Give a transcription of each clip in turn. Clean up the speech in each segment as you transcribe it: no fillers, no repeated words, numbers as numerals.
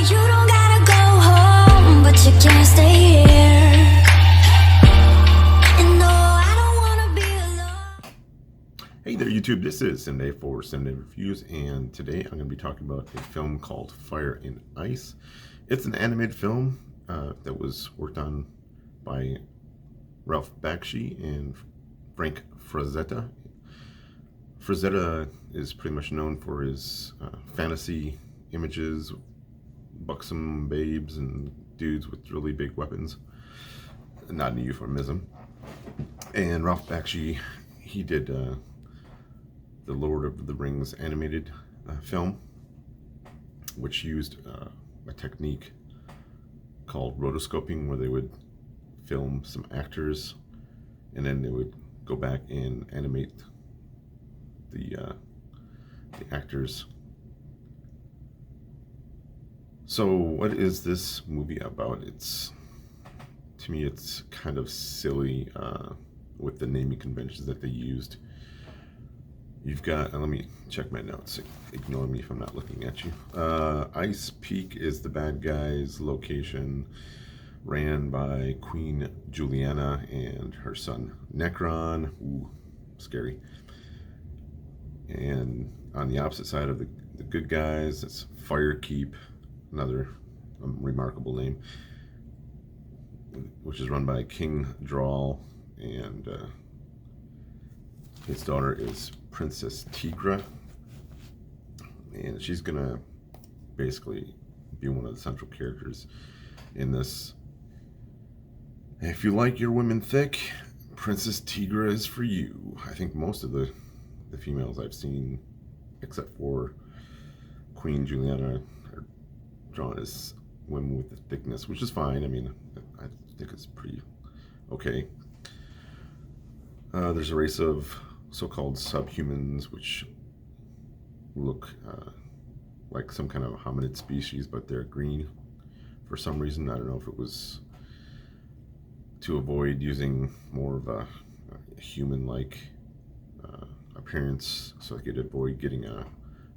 You don't gotta go home, but you can't stay here. And no, I don't wanna be alone. Hey there, YouTube. This is Cine for Cine Reviews, and today I'm going to be talking about a film called Fire and Ice. It's an animated film that was worked on by Ralph Bakshi and Frank Frazetta. Frazetta is pretty much known for his fantasy images, buxom babes and dudes with really big weapons. Not a euphemism. And Ralph Bakshi, he did the Lord of the Rings animated film, which used a technique called rotoscoping, where they would film some actors and then they would go back and animate the actors. So what is this movie about? To me, it's kind of silly with the naming conventions that they used. You've got, let me check my notes. Ignore me if I'm not looking at you. Ice Peak is the bad guy's location, ran by Queen Juliana and her son Necron. Ooh, scary. And on the opposite side of the good guys, it's Firekeep, another remarkable name, which is run by King Drawl, and his daughter is Princess Tigra, and she's gonna basically be one of the central characters in this. If you like your women thick, Princess Tigra is for you. I think most of the females I've seen, except for Queen Juliana, are drawn as women with the thickness, which is fine. I mean, I think it's pretty okay. There's a race of so-called subhumans which look like some kind of hominid species, but they're green for some reason. I don't know if it was to avoid using more of a human-like appearance, so they could avoid getting a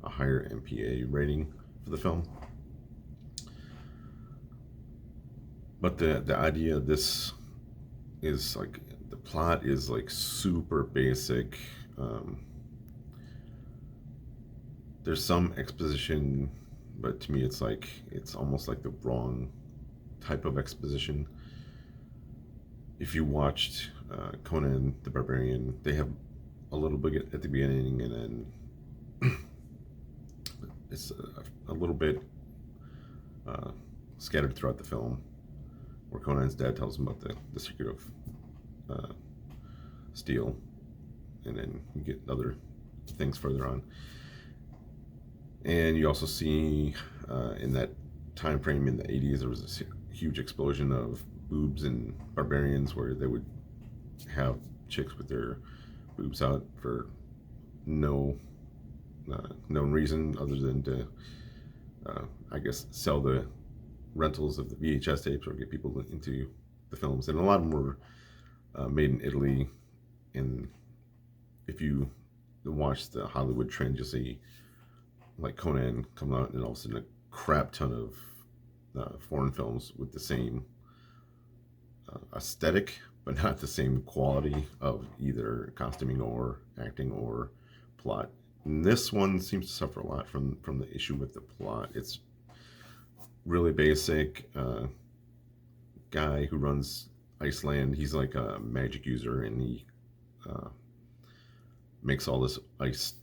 higher MPA rating for the film. But the idea of this is like, the plot is like super basic. There's some exposition, but to me it's almost like the wrong type of exposition. If you watched Conan the Barbarian, they have a little bit at the beginning, and then it's a little bit scattered throughout the film, where Conan's dad tells him about the secret of steel, and then you get other things further on. And you also see in that time frame in the 80s, there was a huge explosion of boobs and barbarians, where they would have chicks with their boobs out for no known reason other than to I guess sell the rentals of the VHS tapes or get people into the films. And a lot of them were made in Italy. And if you watch the Hollywood trend, you'll see like Conan come out, and all of a sudden a crap ton of foreign films with the same aesthetic, but not the same quality of either costuming or acting or plot. And this one seems to suffer a lot from the issue with the plot. It's really basic. Guy who runs Iceland, he's like a magic user, and he makes all this ice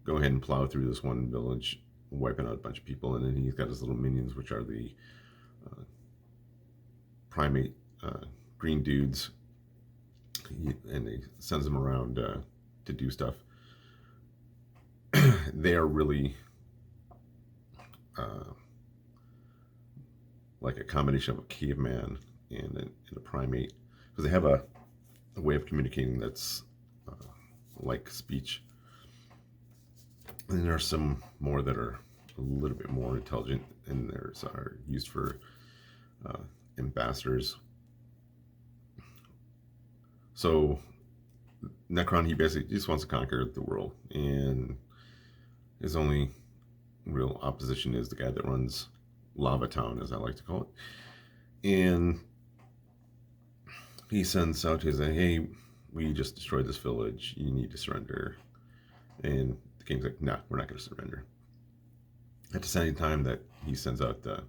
go ahead and plow through this one village, wiping out a bunch of people. And then he's got his little minions, which are the primate green dudes, and he sends them around to do stuff. They are really like a combination of a caveman and a primate, because they have a way of communicating that's like speech. And there are some more that are a little bit more intelligent, and theirs are used for ambassadors. So Necron, he basically just wants to conquer the world, and his only real opposition is the guy that runs Lava Town, as I like to call it. And he sends out, he's like, hey, we just destroyed this village. You need to surrender. And the king's like, nah, we're not going to surrender. At the same time that he sends out the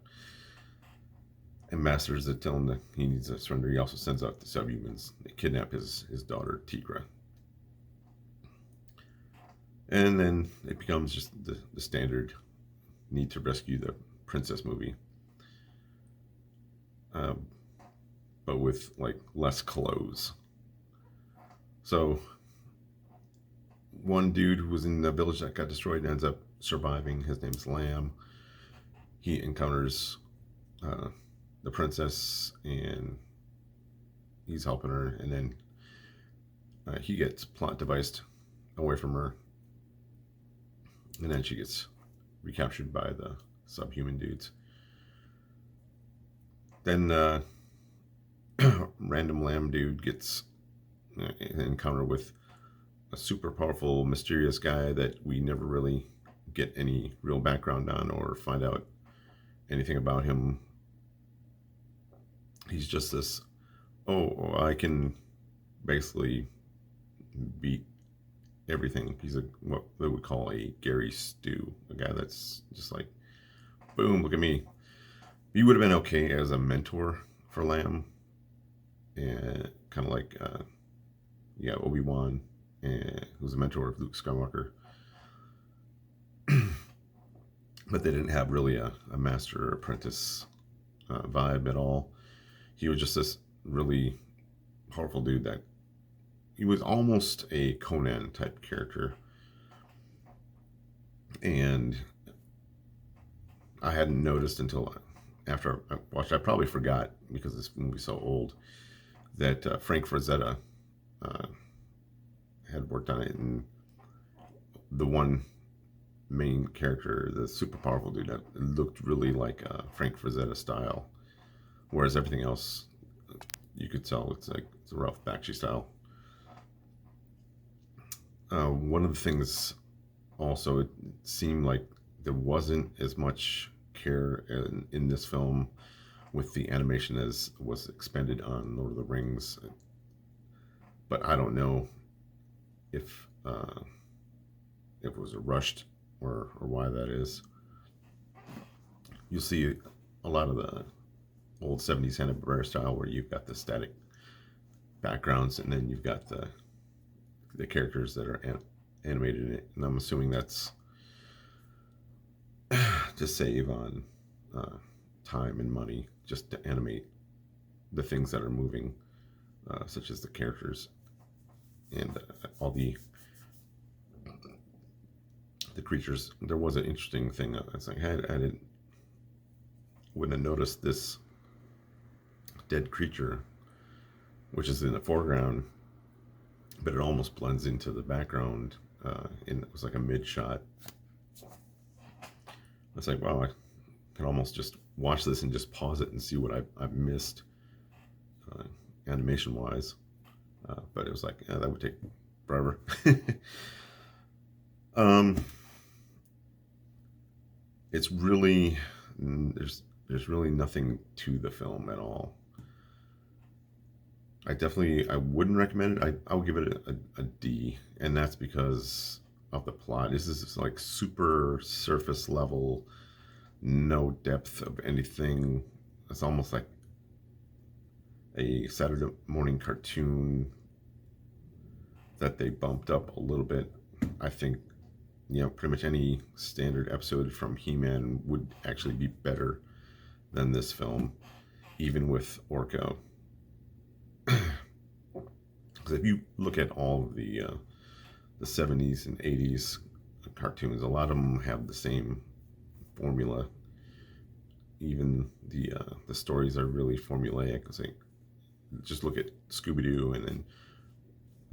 ambassadors that tell him that he needs to surrender, he also sends out the subhumans. They kidnap his daughter, Tigra. And then it becomes just the standard need to rescue the princess movie. But with like less clothes. So one dude who was in the village that got destroyed ends up surviving. His name's Lamb. He encounters the princess and he's helping her, and then he gets plot devised away from her, and then she gets recaptured by the subhuman dudes. Then random Lamb dude gets an encounter with a super powerful, mysterious guy that we never really get any real background on or find out anything about him. He's just this, oh, I can basically beat everything. He's what they would call a Gary Stu, a guy that's just like, boom, look at me. He would have been okay as a mentor for Lamb, and kind of like, Obi-Wan, who's a mentor of Luke Skywalker. But they didn't have really a master apprentice vibe at all. He was just this really powerful dude that he was almost a Conan type character. And I hadn't noticed until after I watched, I probably forgot because this movie's so old, that Frank Frazetta had worked on it, and the one main character, the super powerful dude, that looked really like Frank Frazetta style, whereas everything else you could tell it's like it's a Ralph Bakshi style. One of the things also, it seemed like there wasn't as much care in this film with the animation as was expended on Lord of the Rings, but I don't know if it was rushed or why that is. You'll see a lot of the old 70s Hanna-Barbera style where you've got the static backgrounds and then you've got the characters that are animated in it, and I'm assuming that's to save on time and money, just to animate the things that are moving, such as the characters and all the creatures. There was an interesting thing. It's like I wouldn't have noticed this dead creature, which is in the foreground, but it almost blends into the background. And it was like a mid shot. It's like, wow, I can almost just watch this and just pause it and see what I've missed animation wise. But it was like, yeah, that would take forever. It's really, there's really nothing to the film at all. I wouldn't recommend it. I'll give it a D, and that's because of the plot. This is like super surface level, no depth of anything. It's almost like a Saturday morning cartoon that they bumped up a little bit. I think, pretty much any standard episode from He-Man would actually be better than this film, even with Orko. Because if you look at all of the 70s and 80s cartoons, a lot of them have the same formula. Even the stories are really formulaic. It's like, just look at Scooby-Doo, and then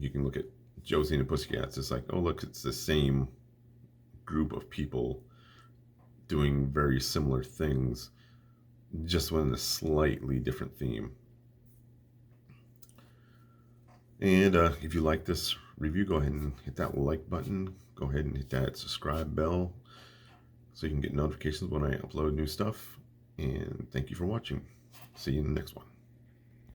you can look at Josie and the Pussycats. It's like, oh look, it's the same group of people doing very similar things, just with a slightly different theme. And if you like this review, go ahead and hit that like button. Go ahead and hit that subscribe bell so you can get notifications when I upload new stuff. And thank you for watching. See you in the next one.